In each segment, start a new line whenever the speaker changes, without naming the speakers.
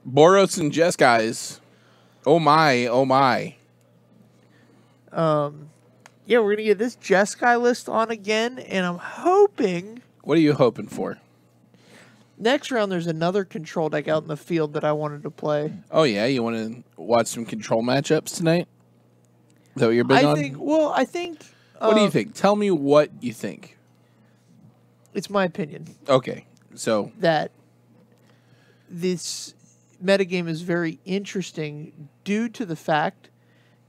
Boros and Jeskai. Oh my, oh my.
Yeah, we're gonna get this Jeskai list on again, and I'm hoping.
What are you hoping for?
Next round, there's another control deck out in the field that I wanted to play.
Oh yeah, you want to watch some control matchups tonight? Is that what you're big on?
I think.
What do you think? Tell me what you think.
It's my opinion.
Okay, so
that this metagame is very interesting due to the fact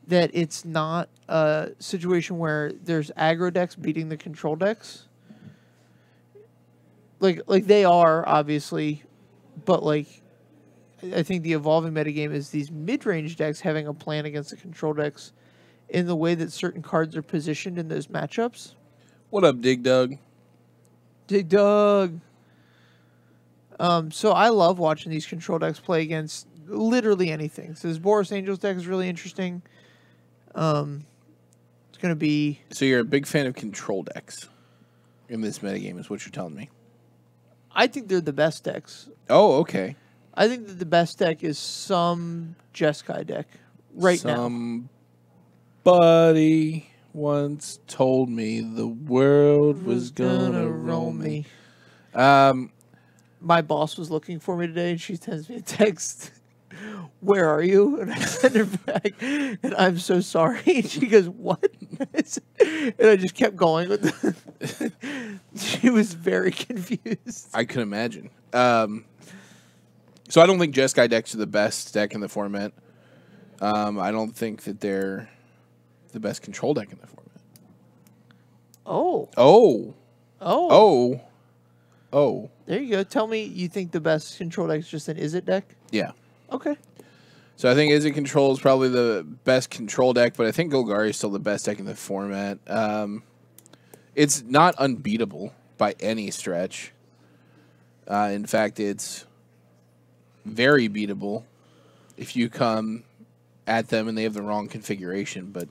that it's not a situation where there's aggro decks beating the control decks. Like they are, obviously, but like I think the evolving metagame is these mid-range decks having a plan against the control decks in the way that certain cards are positioned in those matchups.
What up, Dig Dug?
Dig Dug. So I love watching these control decks play against literally anything. So this Boros Angels deck is really interesting. It's going to be...
So you're a big fan of control decks in this metagame is what you're telling me.
I think they're the best decks.
Oh, okay.
I think that the best deck is some Jeskai deck now.
Somebody once told me the world was gonna roll me.
My boss was looking for me today, and she sends me a text. Where are you? And I send her back, and I'm so sorry. And she goes, what? And I just kept going with She was very confused.
I could imagine. So I don't think Jeskai decks are the best deck in the format. I don't think that they're the best control deck in the format. Oh.
There you go. Tell me you think the best control deck is just an Is It deck?
Yeah.
Okay.
So I think Is It Control is probably the best control deck, but I think Golgari is still the best deck in the format. It's not unbeatable by any stretch. In fact, it's very beatable if you come at them and they have the wrong configuration, but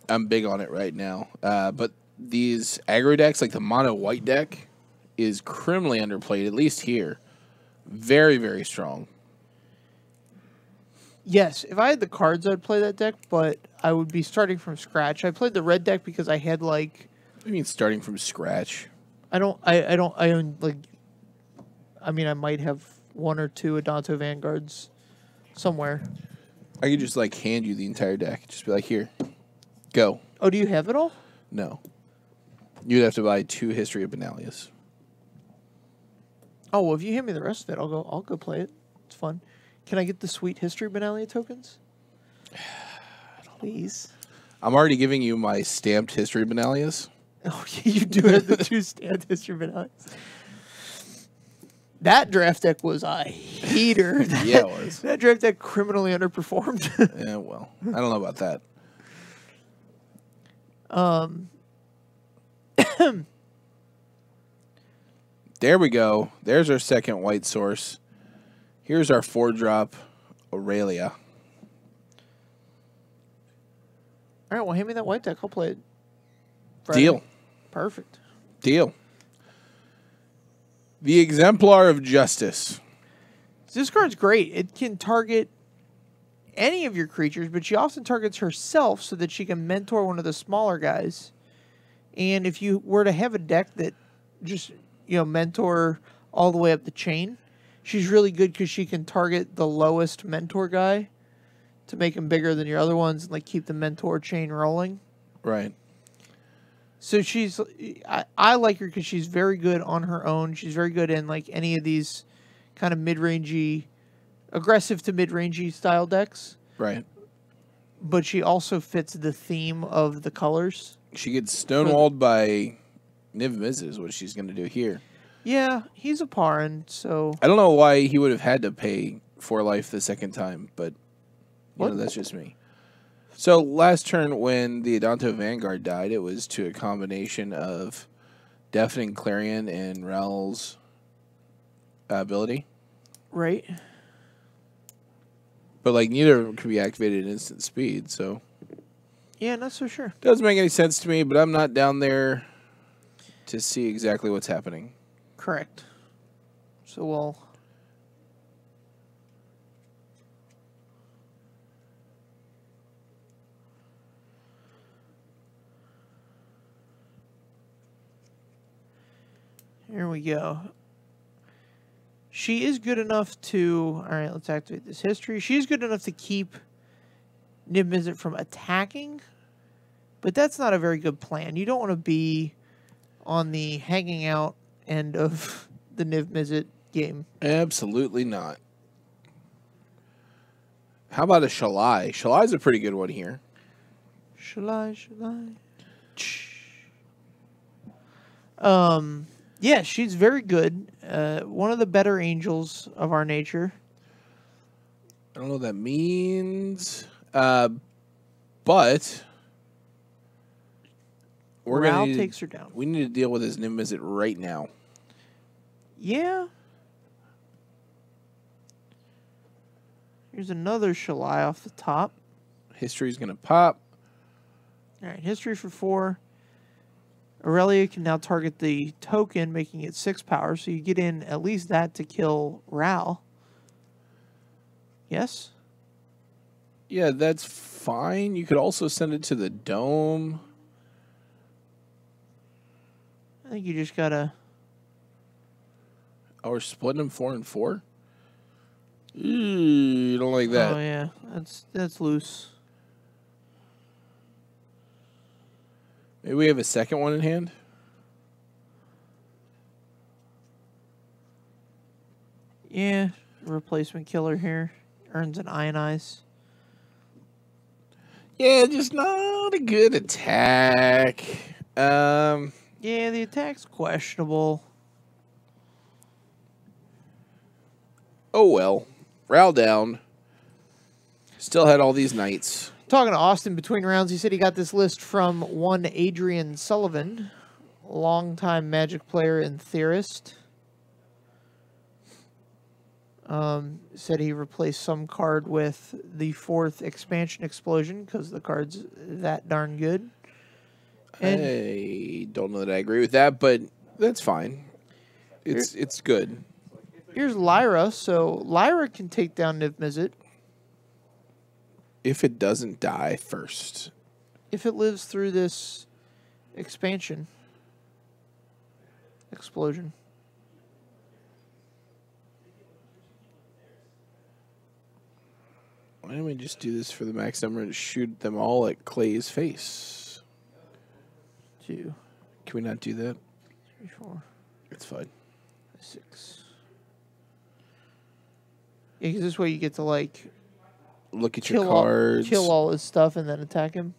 I'm big on it right now. But these aggro decks, like the mono white deck, is criminally underplayed, at least here. Very, very strong.
Yes, if I had the cards, I'd play that deck, but I would be starting from scratch. I played the red deck because I had like...
What do you mean starting from scratch?
I might have one or two Adanto Vanguards somewhere.
I could just like hand you the entire deck. Just be like, here, go.
Oh, do you have it all?
No. You'd have to buy 2 History of Benalius.
Oh, well, if you hand me the rest of it, I'll go play it. It's fun. Can I get the sweet History Benalia tokens? Please.
I'm already giving you my stamped History Benalius.
Oh, yeah, you do have the 2 stamped History Benalias. That draft deck was a heater.
Yeah, it was.
That draft deck criminally underperformed.
Yeah, well, I don't know about that. There we go. There's our second white source. Here's our 4-drop Aurelia.
All right, well, hand me that white deck. I'll play it. Friday.
Deal.
Perfect.
Deal. The Exemplar of Justice.
This card's great. It can target any of your creatures, but she often targets herself so that she can mentor one of the smaller guys. And if you were to have a deck that just, mentor all the way up the chain, she's really good because she can target the lowest mentor guy to make him bigger than your other ones and like keep the mentor chain rolling.
Right.
So I like her because she's very good on her own. She's very good in like any of these kind of mid-rangey, aggressive to mid-rangey style decks.
Right.
But she also fits the theme of the colors.
She gets stonewalled by Niv Mizzet is what she's going to do here.
Yeah, he's a Paran, so...
I don't know why he would have had to pay 4 life the second time, but that's just me. So last turn when the Adanto Vanguard died, it was to a combination of Deafening Clarion and Rel's ability.
Right.
But like neither of them could be activated at instant speed, so...
Yeah, not so sure.
Doesn't make any sense to me, but I'm not down there to see exactly what's happening.
Correct. So we'll... Here we go. She is good enough to... All right, let's activate this history. She is good enough to keep Niv Mizzet from attacking, but that's not a very good plan. You don't want to be on the hanging out end of the Niv Mizzet game.
Absolutely not. How about a Shalai? Shalai's a pretty good one here.
Shalai. Yeah, she's very good. One of the better angels of our nature.
I don't know what that means, but
Ral takes her down.
We need to deal with his Niv Mizzet right now.
Yeah. Here's another Shalai off the top.
History's going to pop.
All right, history for 4. Aurelia can now target the token, making it 6 power, so you get in at least that to kill Ral. Yes?
Yeah, that's fine. You could also send it to the dome.
I think you just gotta...
Oh, we're splitting them 4 and 4? You don't like that.
Oh, yeah. That's loose.
Maybe we have a second one in hand?
Yeah, replacement killer here. Earns an ionize.
Yeah, just not a good attack.
Yeah, the attack's questionable.
Oh, well. Ral down. Still had all these knights.
Talking to Austin between rounds, he said he got this list from one Adrian Sullivan, longtime Magic player and theorist. Said he replaced some card with the 4th expansion explosion because the card's that darn good. And
I don't know that I agree with that, but that's fine. It's good.
here's Lyra, so Lyra can take down Niv Mizzet.
If it doesn't die first.
If it lives through this expansion. Explosion.
Why don't we just do this for the max number and shoot them all at Clay's face?
2,
Can we not do that?
3, 4,
It's fine.
6. Yeah, because this way you get to, like...
Look at your cards.
Kill all his stuff and then attack him.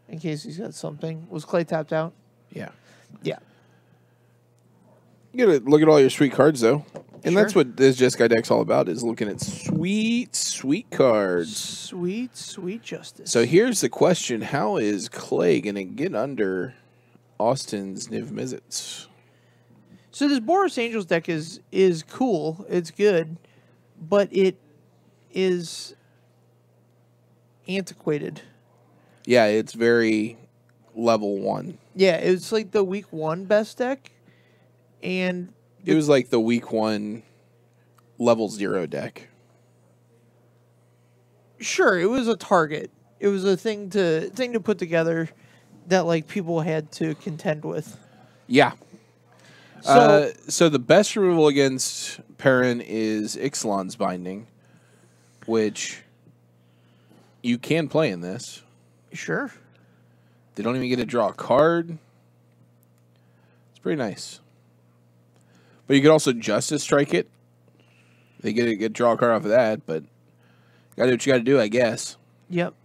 In case he's got something. Was Clay tapped out?
Yeah.
Yeah.
You gotta look at all your sweet cards, though. And
Sure.
that's what this Jeskai deck's all about, is looking at sweet, sweet cards.
Sweet, sweet justice.
So here's the question. How is Clay going to get under Austin's Niv Mizzets?
So this Boros Angels deck is cool. It's good. But it is antiquated.
Yeah, it's very level 1.
Yeah, it's like the week 1 best deck. And
It was like the week 1 level 0 deck.
sure, it was a target. It was a thing to put together that like people had to contend with.
Yeah.
So,
So the best removal against Perrin is Ixalan's Binding, which you can play in this.
sure.
They don't even get to draw a card. It's pretty nice. But you could also Justice Strike it. They get to draw a card off of that, but gotta do what you gotta do, I guess.
Yep.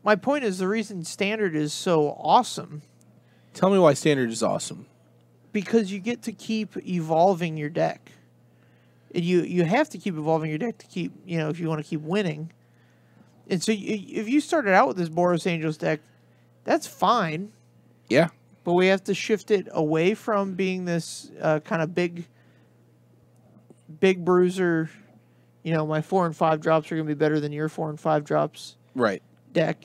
My point is the reason Standard is so awesome
Tell me why Standard is awesome.
because you get to keep evolving your deck. And you have to keep evolving your deck to keep, if you want to keep winning. And so if you started out with this Boros Angels deck, that's fine.
Yeah.
But we have to shift it away from being this kind of big bruiser. My 4 and 5 drops are going to be better than your 4 and 5 drops
Right.
deck,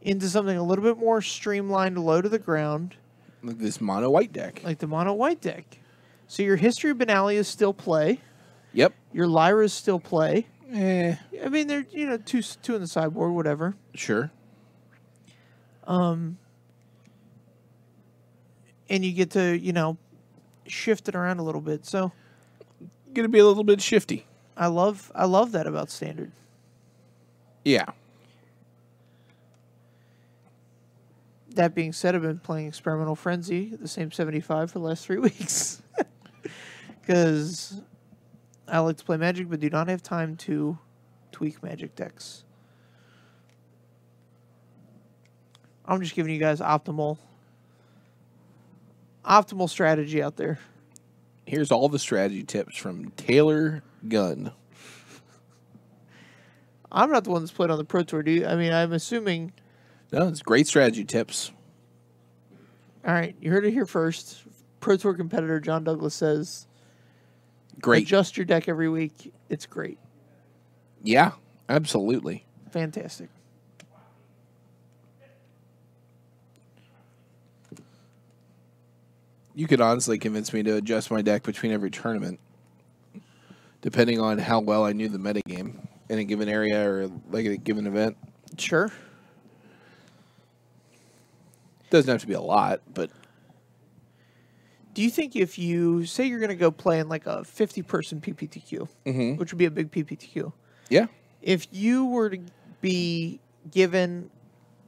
into something a little bit more streamlined, low to the ground.
Like this mono white deck.
Like the mono white deck. So your History of Benalia is still play.
Yep.
Your Lyra is still play.
Eh.
I mean, they're, two in the sideboard, whatever.
Sure.
And you get to, shift it around a little bit. So
Gonna be a little bit shifty.
I love that about Standard.
Yeah.
That being said, I've been playing Experimental Frenzy, the same 75 for the last 3 weeks. Because I like to play Magic, but do not have time to tweak Magic decks. I'm just giving you guys optimal strategy out there.
Here's all the strategy tips from Taylor Gunn.
I'm not the one that's played on the Pro Tour, do you? I mean, I'm assuming...
No, it's great strategy tips.
All right, you heard it here first. Pro Tour competitor John Douglas says...
Great.
Adjust your deck every week. It's great.
Yeah, absolutely.
Fantastic.
You could honestly convince me to adjust my deck between every tournament, depending on how well I knew the metagame in a given area or like a given event.
Sure.
Doesn't have to be a lot, but...
Do you think if you say you're going to go play in like a 50-person PPTQ, which would be a big PPTQ,
yeah,
if you were to be given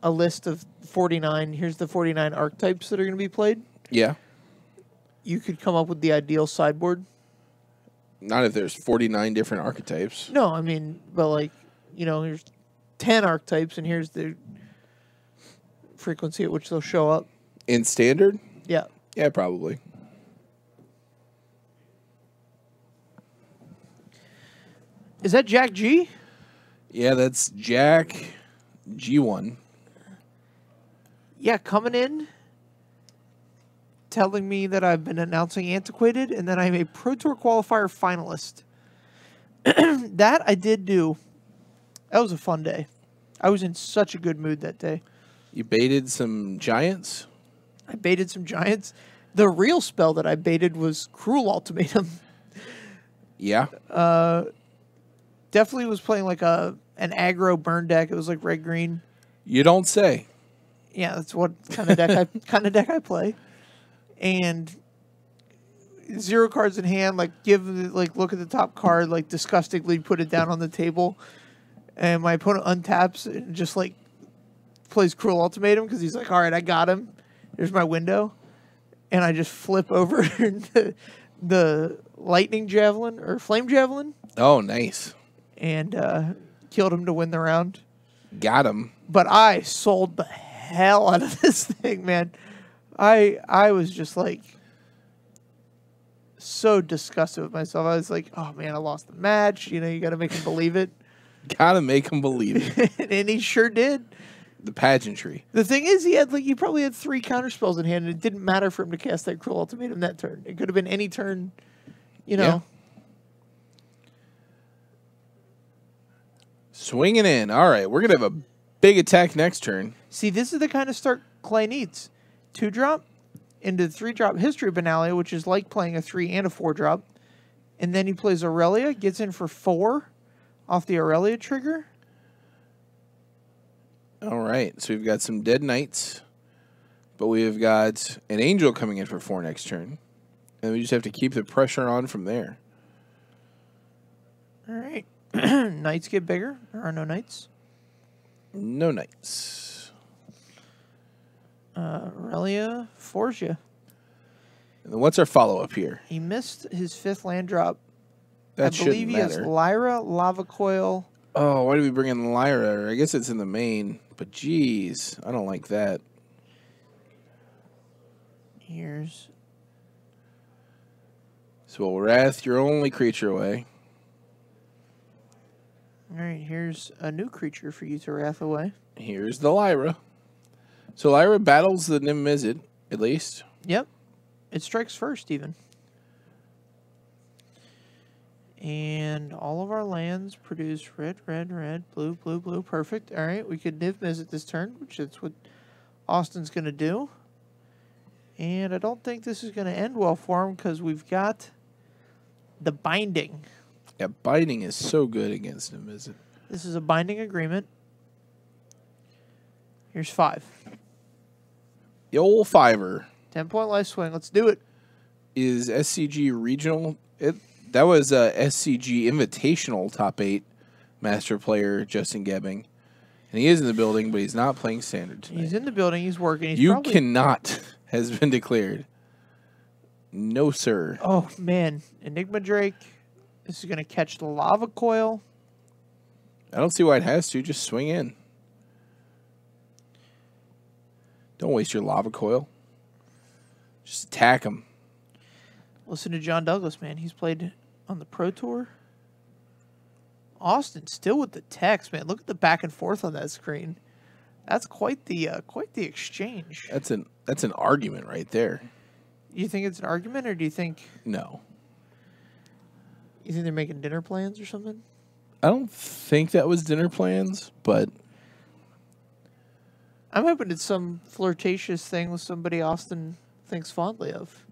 a list of 49, here's the 49 archetypes that are going to be played,
yeah,
you could come up with the ideal sideboard?
not if there's 49 different archetypes.
No, I mean, but like, here's 10 archetypes and here's the frequency at which they'll show up.
In Standard?
Yeah.
Yeah, probably.
Is that Jack G?
Yeah, that's Jack G1.
Yeah, coming in, telling me that I've been announcing Antiquated and that I'm a Pro Tour qualifier finalist. That I did do. That was a fun day. I was in such a good mood that day.
You baited some giants?
I baited some giants. The real spell that I baited was Cruel Ultimatum.
Yeah.
Definitely was playing like an aggro burn deck. It was like red-green.
You don't say.
Yeah, that's what kind of deck I play. And 0 cards in hand, look at the top card, like disgustingly put it down on the table. And my opponent untaps and just like plays Cruel Ultimatum because he's like, all right, I got him. Here's my window. And I just flip over the Lightning Javelin or Flame Javelin.
Oh, nice.
And killed him to win the round.
Got him.
But I sold the hell out of this thing, man. I was just like so disgusted with myself. I was like, oh man, I lost the match. You got to make him believe it.
Gotta make him believe it.
And he sure did.
The pageantry.
The thing is, he probably had 3 counter spells in hand, and it didn't matter for him to cast that Cruel Ultimatum that turn. It could have been any turn,
Yeah. Swinging in. All right, we're going to have a big attack next turn.
See, this is the kind of start Clay needs. 2-drop into 3-drop History Benalia, which is like playing a 3 and a 4-drop. And then he plays Aurelia, gets in for 4 off the Aurelia trigger.
All right, so we've got some Dead Knights, but we've got an Angel coming in for 4 next turn. And we just have to keep the pressure on from there.
All right. Knights get bigger. There are no knights.
No Knights.
Aurelia fours you.
And then what's our follow-up here?
He missed his 5th land drop.
That
I believe he has
matter.
Lyra, Lava Coil.
Oh, why do we bring in Lyra? I guess it's in the main, but geez, I don't like that.
Here's...
So we'll wrath your only creature away.
All right, here's a new creature for you to wrath away.
Here's the Lyra. So Lyra battles the Nimbizid, at least.
Yep. It strikes first, even. And all of our lands produce red, red, red, blue, blue, blue. Perfect. All right, we could Niv Mizzet this turn, which is what Austin's going to do. And I don't think this is going to end well for him because we've got the binding.
Yeah, binding is so good against him, is it?
This is a binding agreement. Here's 5.
The old fiver.
10-point life swing. Let's do it.
Is SCG regional? That was SCG Invitational top 8 master player Justin Gebbing. And he is in the building, but he's not playing standard tonight.
He's in the building. He's working.
You cannot has been declared. No, sir.
Oh, man. Enigma Drake. This is going to catch the lava coil.
I don't see why it has to. Just swing in. Don't waste your lava coil. Just attack him.
Listen to John Douglas, man. He's played on the Pro Tour. Austin still with the text, man. Look at the back and forth on that screen. That's quite the exchange.
That's an argument right there.
You think it's an argument, or do you think?
No.
You think they're making dinner plans or something?
I don't think that was dinner plans, but
I'm hoping it's some flirtatious thing with somebody Austin thinks fondly of.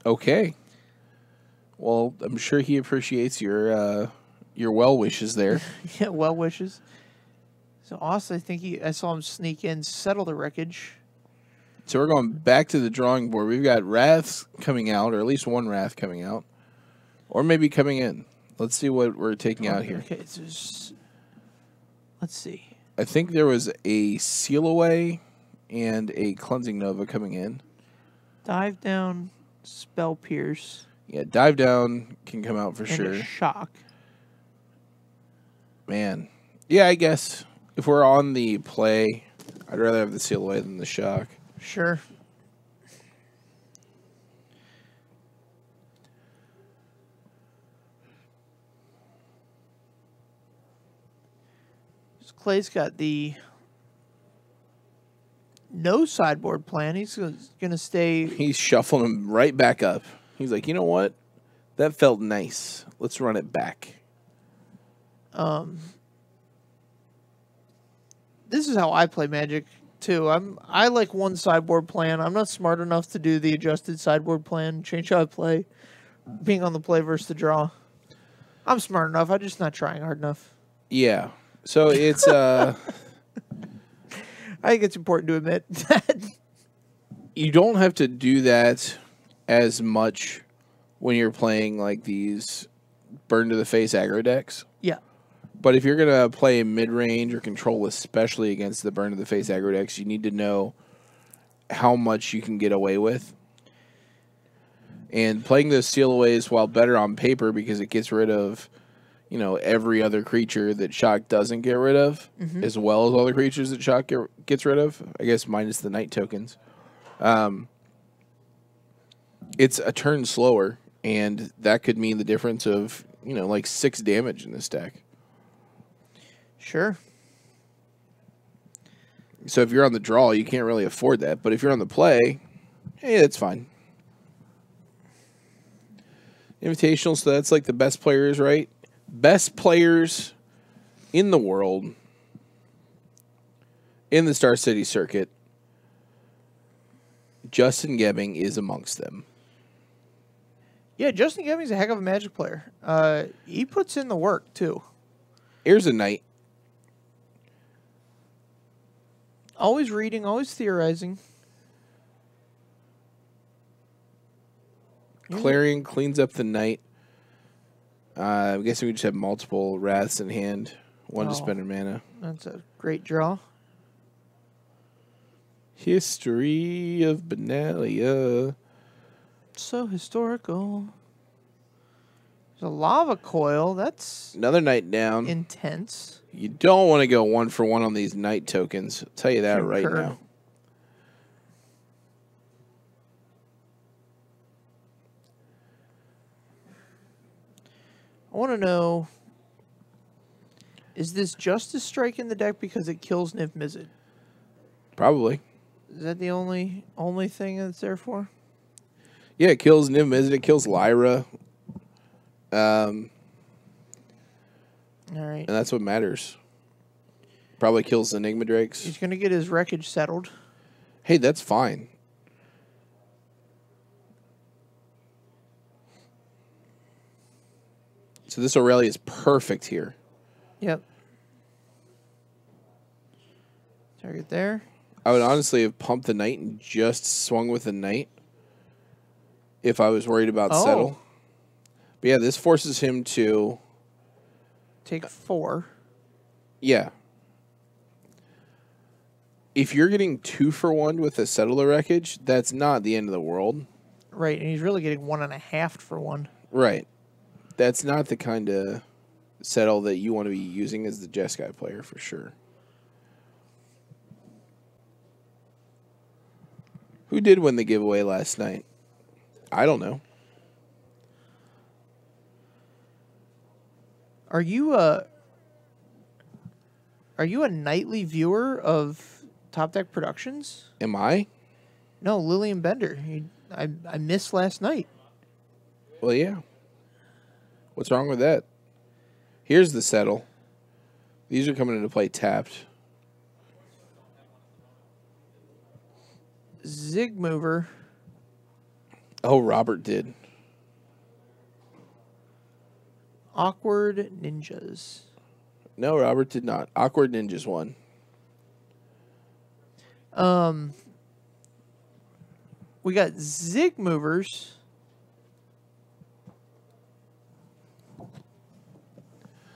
Okay. Well, I'm sure he appreciates your well wishes there.
Yeah, well wishes. So Austin, I saw him sneak in, settle the wreckage.
So we're going back to the drawing board. We've got wraths coming out, or at least one wrath coming out, or maybe coming in. Let's see what we're taking out here.
Okay, so let's see.
I think there was a Seal Away and a Cleansing Nova coming in.
Dive down, Spell Pierce.
Yeah, Dive Down can come out for
and
sure.
A Shock.
Man. Yeah, I guess if we're on the play, I'd rather have the Seal Away than the Shock.
Sure. Clay's got the no sideboard plan. He's going to stay.
He's shuffling him right back up. He's like, you know what? That felt nice. Let's run it back.
This is how I play Magic too. I like one sideboard plan. I'm not smart enough to do the adjusted sideboard plan. Change how I play. Being on the play versus the draw. I'm smart enough. I'm just not trying hard enough.
Yeah. So it's
I think it's important to admit that
you don't have to do that as much when you're playing like these burn to the face aggro decks.
Yeah.
But if you're gonna play mid range or control, especially against the burn to the face aggro decks, you need to know how much you can get away with. And playing those Seal Aways, while better on paper because it gets rid of, every other creature that Shock doesn't get rid of, as well as all the creatures that Shock gets rid of, I guess minus the night tokens. It's a turn slower, and that could mean the difference of, like 6 damage in this deck.
Sure.
So if you're on the draw, you can't really afford that. But if you're on the play, hey, that's fine. Invitational, so that's like the best players, right? Best players in the world in the Star City circuit. Justin Gebbing is amongst them.
Yeah, Justin Gebbing's a heck of a Magic player. He puts in the work, too.
Here's a knight.
Always reading, always theorizing.
Clarion cleans up the knight. I'm guessing we just have multiple wraths in hand. One to spend a mana.
That's a great draw.
History of Benalia.
So historical. There's a lava coil. That's
another knight down.
Intense.
You don't want to go 1-for-1 on these knight tokens. I'll tell you that right now.
I want to know, is this Justice Strike in the deck because it kills Niv Mizzet?
Probably.
Is that the only thing that's there for?
Yeah, it kills Niv Mizzet. It kills Lyra.
All right.
And that's what matters. Probably kills Enigma Drakes.
He's going to get his wreckage settled.
Hey, that's fine. So this Aurelia is perfect here.
Yep. Target there.
I would honestly have pumped the knight and just swung with the knight if I was worried about settle. But yeah, this forces him to
take 4.
Yeah. If you're getting 2 for 1 with a settler wreckage, that's not the end of the world.
Right, and he's really getting 1.5 for 1.
Right. That's not the kind of settle that you want to be using as the Jeskai player for sure. Who did win the giveaway last night? I don't know.
Are you a nightly viewer of Top Deck Productions?
Am I?
No, Lillian Bender. I missed last night.
Well, yeah. What's wrong with that? Here's the settle. These are coming into play tapped.
Zig mover.
Oh, Robert did.
Awkward ninjas.
No, Robert did not. Awkward Ninjas won.
We got Zig movers.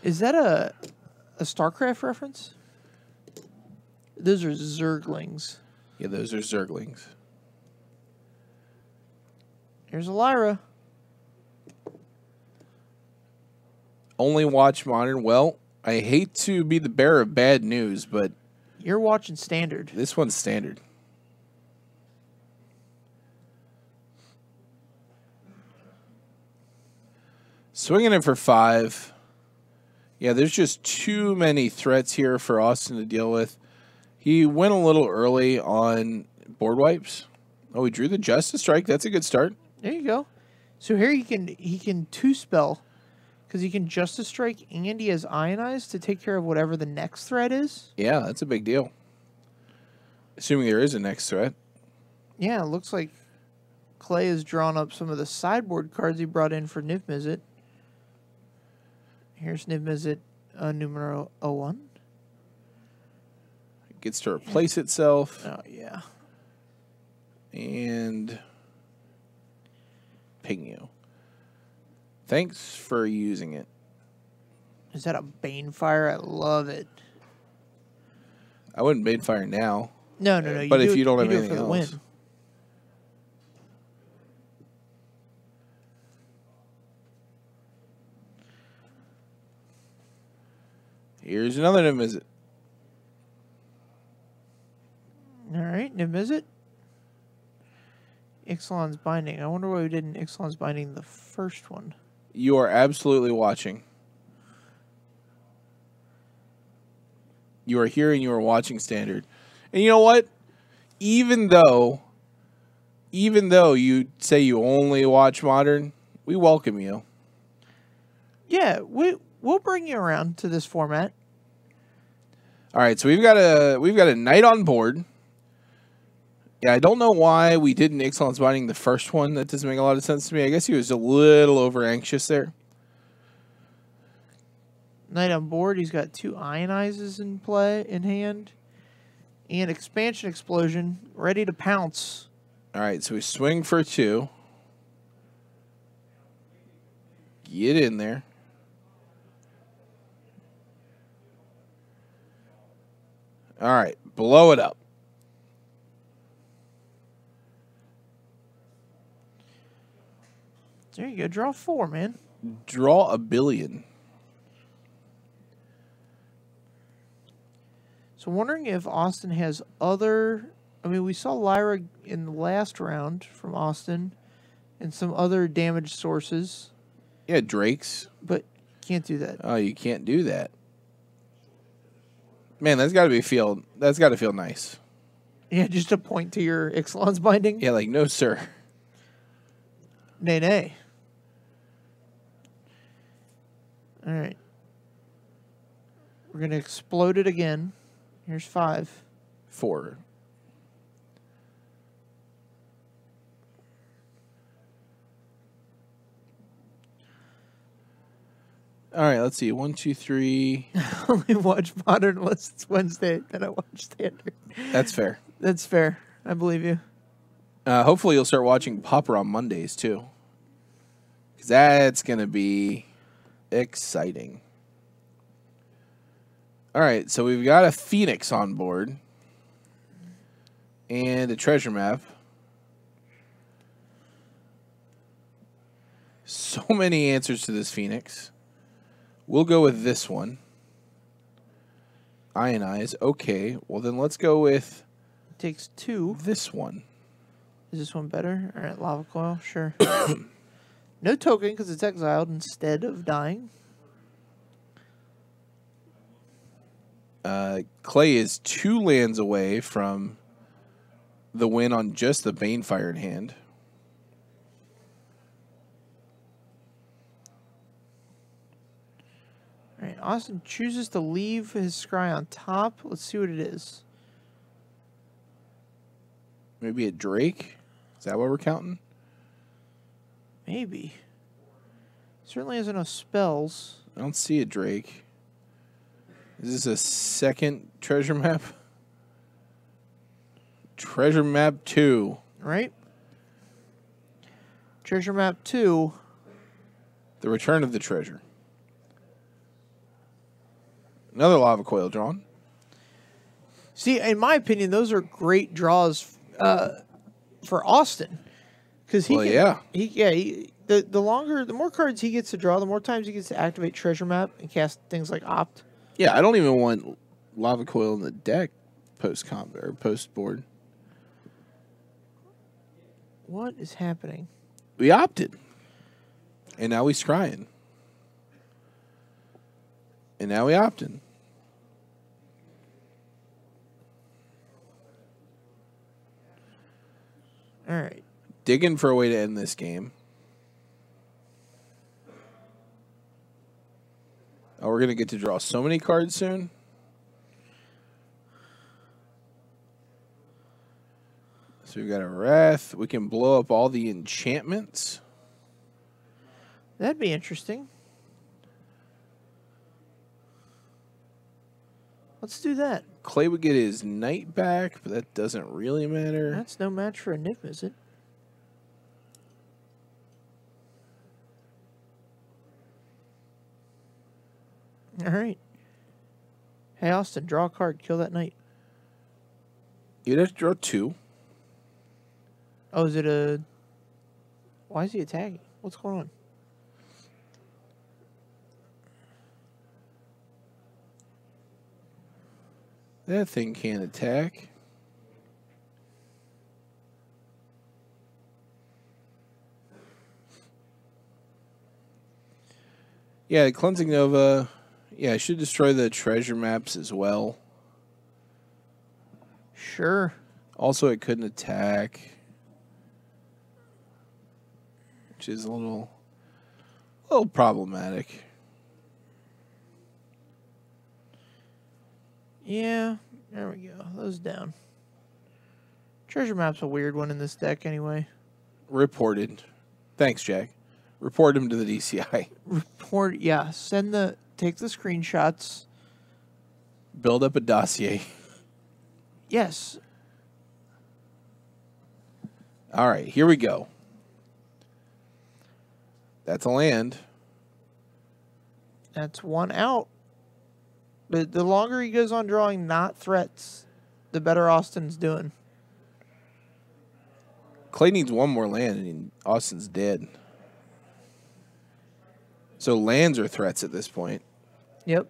Is that a StarCraft reference? Those are Zerglings.
Yeah, those are Zerglings.
Here's a Lyra.
Only watch Modern. Well, I hate to be the bearer of bad news, but
you're watching Standard.
This one's Standard. Swinging it for 5. Yeah, there's just too many threats here for Austin to deal with. He went a little early on board wipes. Oh, he drew the Justice Strike. That's a good start.
There you go. So here he can 2-spell because he can Justice Strike and he has Ionize to take care of whatever the next threat is.
Yeah, that's a big deal. Assuming there is a next threat.
Yeah, it looks like Clay has drawn up some of the sideboard cards he brought in for Niv Mizzet. Here's Niv Mizzet numero 01.
It gets to replace itself.
Oh, yeah.
And ping you. Thanks for using it.
Is that a Banefire? I love it.
I wouldn't Banefire now.
No.
But if you don't have anything else.
Win.
Here's another Niv Mizzet.
All right, Niv Mizzet. Ixalan's Binding. I wonder why we didn't Ixalan's Binding the first one.
You are absolutely watching. You are here and you are watching Standard. And you know what? Even though you say you only watch Modern, we welcome you.
Yeah, we'll bring you around to this format.
All right, so we've got a knight on board. Yeah, I don't know why we didn't Ixalan's Binding the first one. That doesn't make a lot of sense to me. I guess he was a little over anxious there.
Knight on board. He's got 2 Ionizes in hand. And Expansion Explosion ready to pounce.
All right, so we swing for 2. Get in there. All right, blow it up.
There you go. Draw 4, man.
Draw a billion.
So wondering if Austin has other... I mean, we saw Lyra in the last round from Austin and some other damage sources.
Yeah, Drakes.
But can't do that.
Oh, you can't do that. Man, that's got to feel nice.
Yeah, just to point to your Ixalan's Binding?
Yeah, like, no, sir.
Nay. All right. We're going to explode it again. Here's 5.
4. All right, let's see. 1, 2, 3.
I only watch Modern unless it's Wednesday, then I watch Standard.
That's fair.
That's fair. I believe you.
Hopefully you'll start watching Popper on Mondays, too. Because that's going to be exciting. All right, so we've got a Phoenix on board. And a treasure map. So many answers to this Phoenix. We'll go with this one. Ionize. Okay, well then let's go with...
Takes 2.
This one.
Is this one better? All right, Lava Coil, sure. No token because it's exiled instead of dying.
Clay is 2 lands away from the win on just the Banefire in hand.
All right, Austin chooses to leave his scry on top. Let's see what it is.
Maybe a Drake? Is that what we're counting?
Maybe. Certainly has enough spells.
I don't see a Drake. Is this a second treasure map? Treasure map 2.
Right? Treasure map 2.
The return of the treasure. Another lava coil drawn.
See, in my opinion, those are great draws for Austin. Because he, the more cards he gets to draw, the more times he gets to activate treasure map and cast things like Opt.
Yeah, I don't even want lava coil in the deck post combat or post board.
What is happening?
We opted, and now we scrying, and now we opted.
All right,
digging for a way to end this game. Oh, we're gonna get to draw so many cards soon. So we've got a Wrath. We can blow up all the enchantments.
That'd be interesting. Let's do that.
Clay would get his Knight back, but that doesn't really matter.
That's no match for a Nip, is it? All right. Hey, Austin, draw a card. Kill that Knight.
You'd have to draw 2.
Oh, is it a... Why is he attacking? What's going on?
That thing can't attack. Yeah, Cleansing Nova. Yeah, I should destroy the treasure maps as well.
Sure.
Also, it couldn't attack. Which is a little problematic.
Yeah, there we go. Those down. Treasure map's a weird one in this deck anyway.
Reported. Thanks, Jack. Report him to the DCI.
Report, yeah. Take the screenshots.
Build up a dossier.
Yes.
All right, here we go. That's a land.
That's one out. But the longer he goes on drawing not threats, the better Austin's doing.
Clay needs one more land, and Austin's dead. So lands are threats at this point.
Yep.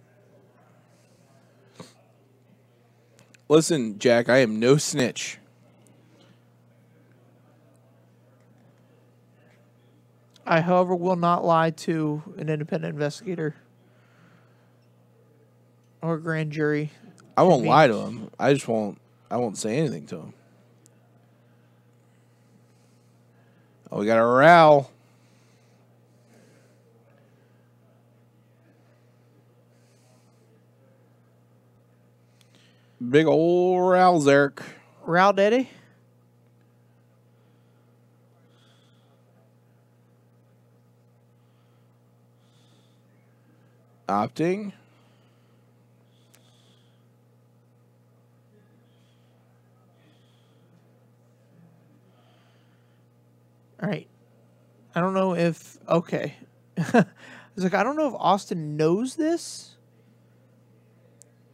Listen, Jack, I am no snitch.
I, however, will not lie to an independent investigator or grand jury.
I won't lie to him. I won't say anything to him. Oh, we got a Ral. Big ol' Ralzerk.
Ral Daddy?
Opting.
All right. I don't know if... Okay. I was like, I don't know if Austin knows this,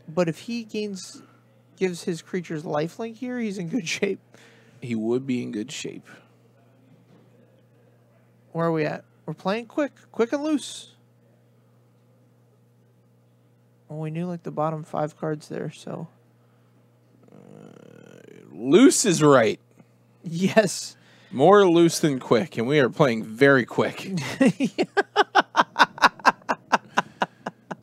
but if he gives his creatures lifelink here, he's in good shape.
He would be in good shape.
Where are we at? We're playing quick and loose. Well, we knew like the bottom 5 cards there, so...
Loose is right.
Yes.
More loose than quick, and we are playing very quick.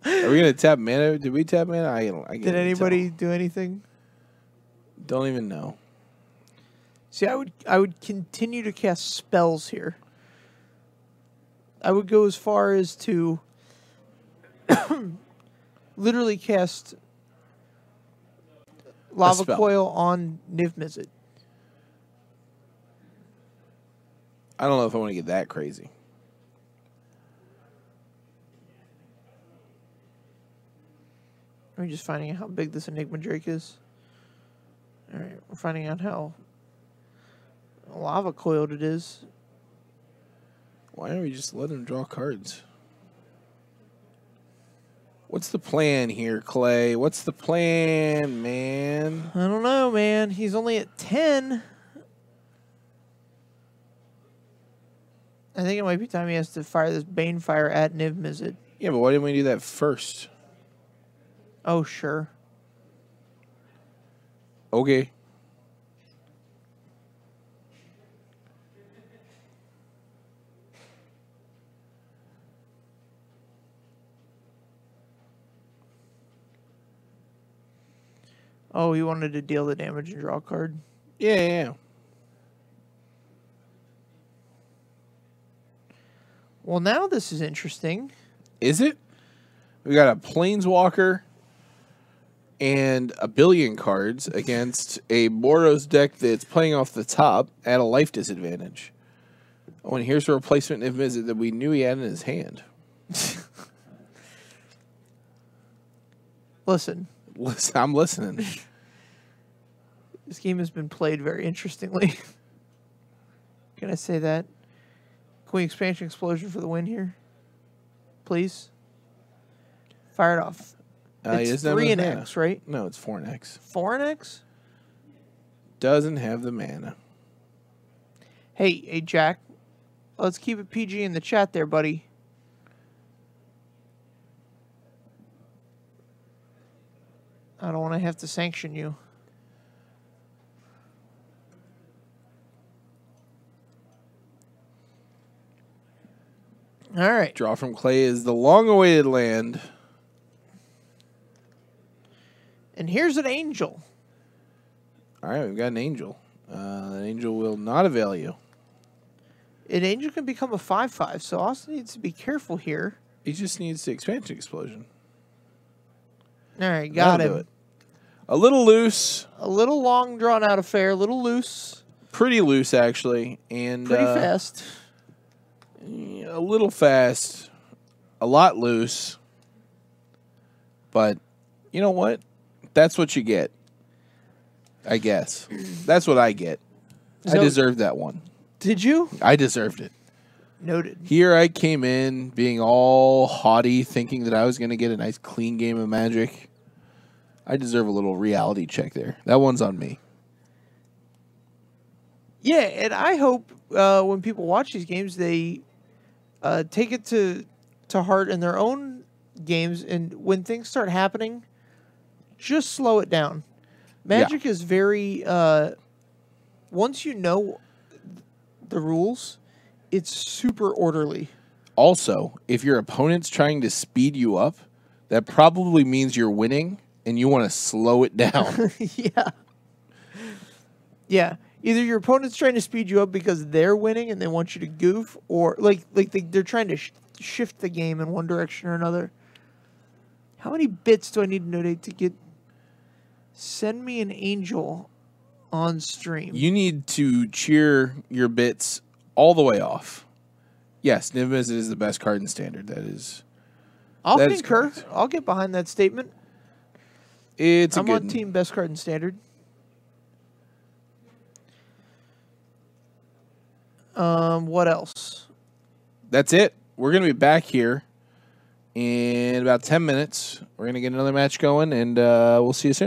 Are we going to tap mana? Did we tap mana? I
Did anybody do anything?
Don't even know.
See, I would continue to cast spells here. I would go as far as to literally cast Lava Coil on Niv-Mizzet.
I don't know if I want to get that crazy.
Are we just finding out how big this Enigma Drake is? All right, we're finding out how lava coiled it is.
Why don't we just let him draw cards? What's the plan here, Clay? What's the plan, man?
I don't know, man. He's only at 10. I think it might be time he has to fire this Banefire at Niv-Mizzet.
Yeah, but why didn't we do that first?
Oh, sure.
Okay.
Oh, he wanted to deal the damage and draw a card?
Yeah.
Well, now this is interesting.
Is it? We got a Planeswalker and a billion cards against a Boros deck that's playing off the top at a life disadvantage. Oh, and here's a replacement Niv-Mizzet that we knew he had in his hand.
Listen,
I'm listening.
This game has been played very interestingly. Can I say that? Can we expansion explosion for the win here? Please? Fire it off. It's 3 and X, right?
No, it's 4 and X.
4 and X?
Doesn't have the mana.
Hey, Jack. Let's keep it PG in the chat there, buddy. I don't want to have to sanction you. All right.
Draw from Clay is the long-awaited land.
And here's an angel.
All right, we've got an angel. An angel will not avail you.
An angel can become a 5/5, so Austin needs to be careful here.
He just needs the expansion explosion.
All right, got him.
Do it. A little loose.
A little long, drawn-out affair. A little loose.
Pretty loose, actually. And
pretty fast.
A little fast. A lot loose. But you know what? That's what you get. I guess. That's what I get. I deserved that one.
Did you?
I deserved it.
Noted.
Here I came in being all haughty, thinking that I was going to get a nice clean game of Magic. I deserve a little reality check there. That one's on me.
Yeah, and I hope when people watch these games, they take it to heart in their own games, and when things start happening, just slow it down. Magic is very... once you know the rules, it's super orderly.
Also, if your opponent's trying to speed you up, that probably means you're winning, and you want to slow it down.
Yeah. Either your opponent's trying to speed you up because they're winning and they want you to goof, or they're trying to shift the game in one direction or another. How many bits do I need to donate to get... Send me an angel on stream.
You need to cheer your bits all the way off. Yes, Niv-Mizzet is the best card in Standard. That is
I'll
That is
concur.
correct.
I'll get behind that statement.
It's a
I'm
good
on team best card in standard. What else?
That's it. We're going to be back here in about 10 minutes. We're going to get another match going, and we'll see you soon.